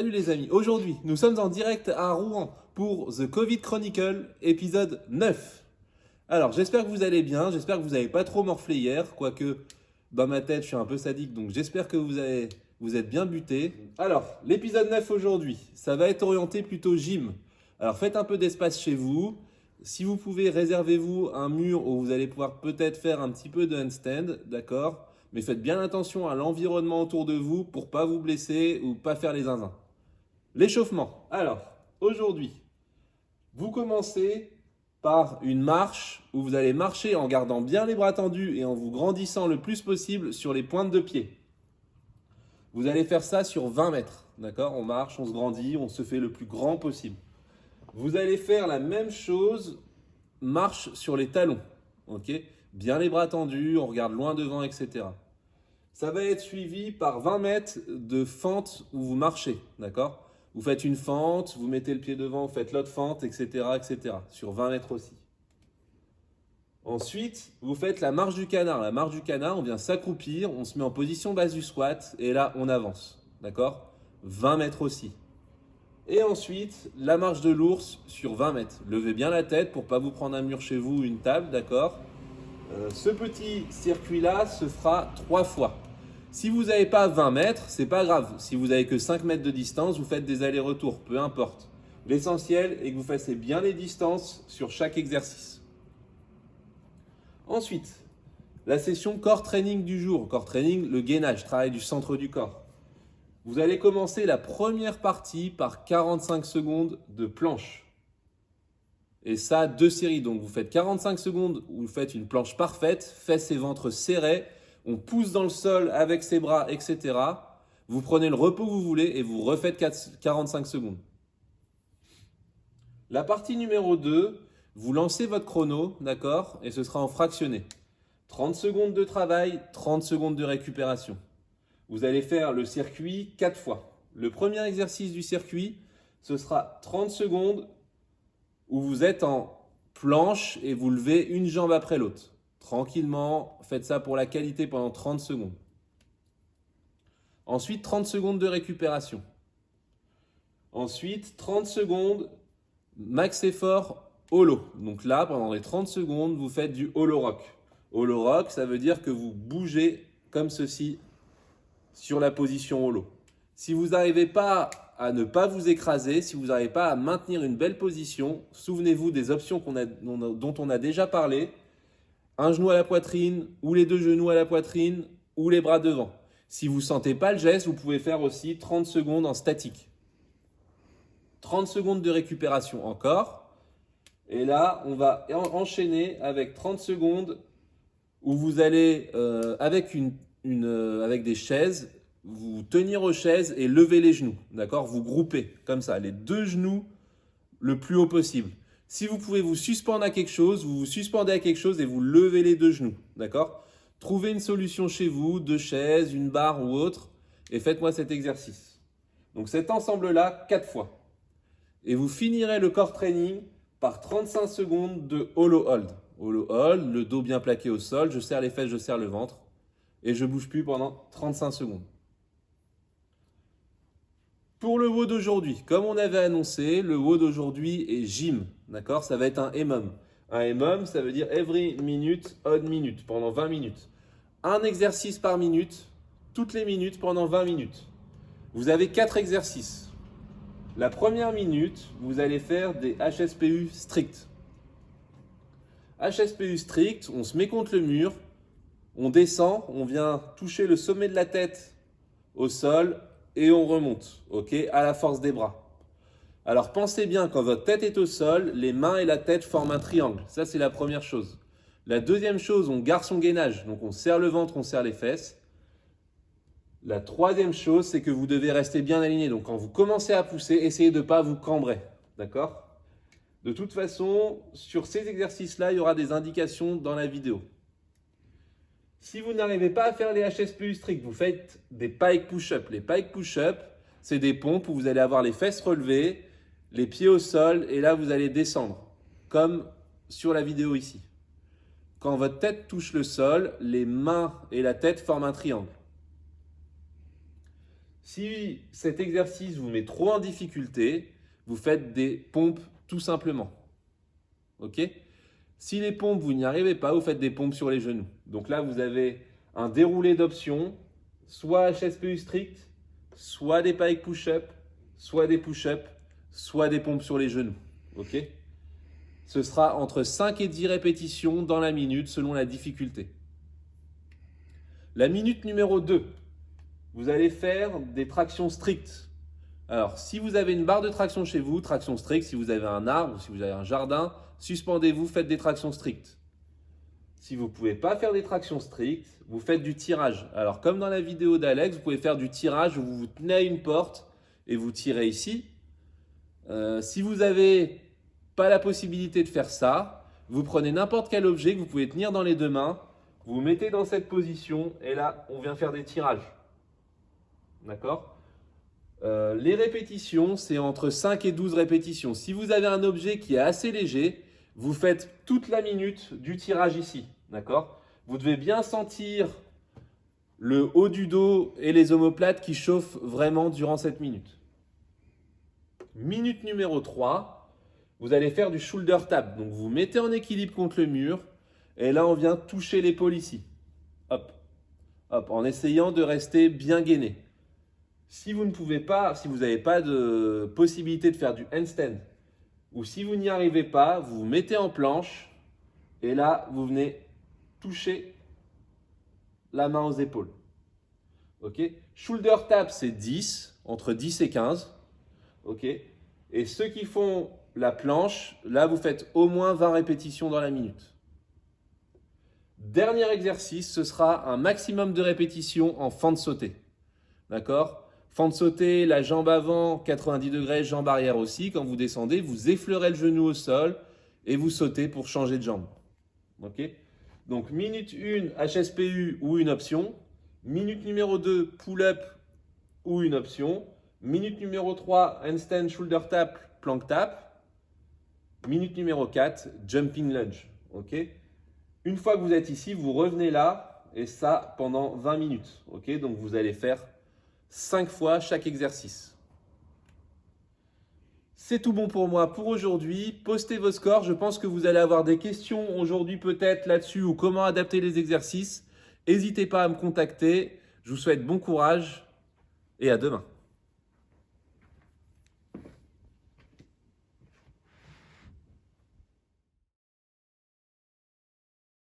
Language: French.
Salut les amis, aujourd'hui nous sommes en direct à Rouen pour The Covid Chronicle épisode 9. Alors j'espère que vous allez bien, j'espère que vous n'avez pas trop morflé hier, quoique dans ma tête je suis un peu sadique donc j'espère que vous êtes bien butés. Alors l'épisode 9 aujourd'hui, ça va être orienté plutôt gym. Alors faites un peu d'espace chez vous, si vous pouvez réservez-vous un mur où vous allez pouvoir peut-être faire un petit peu de handstand, d'accord ? Mais faites bien attention à l'environnement autour de vous pour pas vous blesser ou pas faire les zinzins. L'échauffement. Alors, aujourd'hui, vous commencez par une marche où vous allez marcher en gardant bien les bras tendus et en vous grandissant le plus possible sur les pointes de pied. Vous allez faire ça sur 20 mètres, d'accord ? On marche, on se grandit, on se fait le plus grand possible. Vous allez faire la même chose, marche sur les talons, ok ? Bien les bras tendus, on regarde loin devant, etc. Ça va être suivi par 20 mètres de fente où vous marchez, d'accord ? Vous faites une fente, vous mettez le pied devant, vous faites l'autre fente, etc., etc. Sur 20 mètres aussi. Ensuite, vous faites la marche du canard. La marche du canard, on vient s'accroupir, on se met en position base du squat et là, on avance, d'accord ? 20 mètres aussi. Et ensuite, la marche de l'ours sur 20 mètres. Levez bien la tête pour ne pas vous prendre un mur chez vous ou une table, d'accord ? Ce petit circuit-là se fera 3 fois. Si vous n'avez pas 20 mètres, c'est pas grave. Si vous n'avez que 5 mètres de distance, vous faites des allers-retours, peu importe. L'essentiel est que vous fassiez bien les distances sur chaque exercice. Ensuite, la session corps training du jour. Corps training, le gainage, travail du centre du corps. Vous allez commencer la première partie par 45 secondes de planche. Et ça, 2 séries. Donc vous faites 45 secondes où vous faites une planche parfaite, fesses et ventre serrés. On pousse dans le sol avec ses bras, etc. Vous prenez le repos que vous voulez et vous refaites 45 secondes. La partie numéro 2, vous lancez votre chrono, d'accord ? Et ce sera en fractionné. 30 secondes de travail, 30 secondes de récupération. Vous allez faire le circuit 4 fois. Le premier exercice du circuit, ce sera 30 secondes où vous êtes en planche et vous levez une jambe après l'autre. Tranquillement, faites ça pour la qualité pendant 30 secondes. Ensuite, 30 secondes de récupération. Ensuite, 30 secondes max effort holo. Donc là, pendant les 30 secondes, vous faites du holo rock. Holo rock, ça veut dire que vous bougez comme ceci sur la position holo. Si vous n'arrivez pas à ne pas vous écraser, si vous n'arrivez pas à maintenir une belle position, souvenez-vous des options dont on a déjà parlé. Un genou à la poitrine, ou les 2 genoux à la poitrine, ou les bras devant. Si vous ne sentez pas le geste, vous pouvez faire aussi 30 secondes en statique. 30 secondes de récupération encore. Et là, on va enchaîner avec 30 secondes où vous allez, avec des chaises, vous tenir aux chaises et lever les genoux. D'accord ? Vous groupez comme ça, les 2 genoux le plus haut possible. Si vous pouvez vous suspendre à quelque chose, vous vous suspendez à quelque chose et vous levez les 2 genoux. D'accord ? Trouvez une solution chez vous, 2 chaises, une barre ou autre, et faites-moi cet exercice. Donc cet ensemble-là, 4 fois. Et vous finirez le core training par 35 secondes de holo hold. Holo hold, le dos bien plaqué au sol, je serre les fesses, je serre le ventre, et je ne bouge plus pendant 35 secondes. Pour le WOD d'aujourd'hui, comme on avait annoncé, le WOD d'aujourd'hui est gym, d'accord ? Ça va être un EMOM. Un EMOM, ça veut dire every minute, odd minute, pendant 20 minutes. Un exercice par minute, toutes les minutes pendant 20 minutes. Vous avez 4 exercices. La première minute, vous allez faire des HSPU stricts. HSPU stricts, on se met contre le mur, on descend, on vient toucher le sommet de la tête au sol, et on remonte, ok, à la force des bras. Alors pensez bien, quand votre tête est au sol, les mains et la tête forment un triangle. Ça, c'est la première chose. La deuxième chose, on garde son gainage. Donc on serre le ventre, on serre les fesses. La troisième chose, c'est que vous devez rester bien aligné. Donc quand vous commencez à pousser, essayez de ne pas vous cambrer. D'accord ? De toute façon, sur ces exercices-là, il y aura des indications dans la vidéo. Si vous n'arrivez pas à faire les HSPU stricts, vous faites des pike push-up. Les pike push-up, c'est des pompes où vous allez avoir les fesses relevées, les pieds au sol et là vous allez descendre, comme sur la vidéo ici. Quand votre tête touche le sol, les mains et la tête forment un triangle. Si cet exercice vous met trop en difficulté, vous faites des pompes tout simplement. Ok? Si les pompes, vous n'y arrivez pas, vous faites des pompes sur les genoux. Donc là, vous avez un déroulé d'options, soit HSPU strict, soit des pike push-up, soit des push-up, soit des pompes sur les genoux. Ok? Ce sera entre 5 et 10 répétitions dans la minute selon la difficulté. La minute numéro 2, vous allez faire des tractions strictes. Alors, si vous avez une barre de traction chez vous, traction stricte, si vous avez un arbre ou si vous avez un jardin, suspendez-vous, faites des tractions strictes. Si vous ne pouvez pas faire des tractions strictes, vous faites du tirage. Alors, comme dans la vidéo d'Alex, vous pouvez faire du tirage où vous vous tenez à une porte et vous tirez ici. Si vous n'avez pas la possibilité de faire ça, vous prenez n'importe quel objet que vous pouvez tenir dans les deux mains, vous vous mettez dans cette position et là, on vient faire des tirages. D'accord? Les répétitions, c'est entre 5 et 12 répétitions. Si vous avez un objet qui est assez léger, vous faites toute la minute du tirage ici. D'accord? Vous devez bien sentir le haut du dos et les omoplates qui chauffent vraiment durant cette minute. Minute numéro 3, vous allez faire du shoulder tap. Donc vous vous mettez en équilibre contre le mur et là on vient toucher l'épaule ici. Hop, hop, en essayant de rester bien gainé. Si vous ne pouvez pas, si vous n'avez pas de possibilité de faire du handstand ou si vous n'y arrivez pas, vous vous mettez en planche et là vous venez toucher la main aux épaules. Ok? Shoulder tap c'est 10, entre 10 et 15. Ok? Et ceux qui font la planche, là vous faites au moins 20 répétitions dans la minute. Dernier exercice, ce sera un maximum de répétitions en fente sautée. D'accord? Fente sautée, la jambe avant, 90 degrés, jambe arrière aussi. Quand vous descendez, vous effleurez le genou au sol et vous sautez pour changer de jambe. Ok? Donc minute 1, HSPU ou une option. Minute numéro 2, pull-up ou une option. Minute numéro 3, handstand, shoulder tap, plank tap. Minute numéro 4, jumping lunge. Ok? Une fois que vous êtes ici, vous revenez là et ça pendant 20 minutes. Ok? Donc vous allez faire 5 fois chaque exercice. C'est tout bon pour moi pour aujourd'hui. Postez vos scores. Je pense que vous allez avoir des questions aujourd'hui peut-être là-dessus ou comment adapter les exercices. N'hésitez pas à me contacter. Je vous souhaite bon courage et à demain.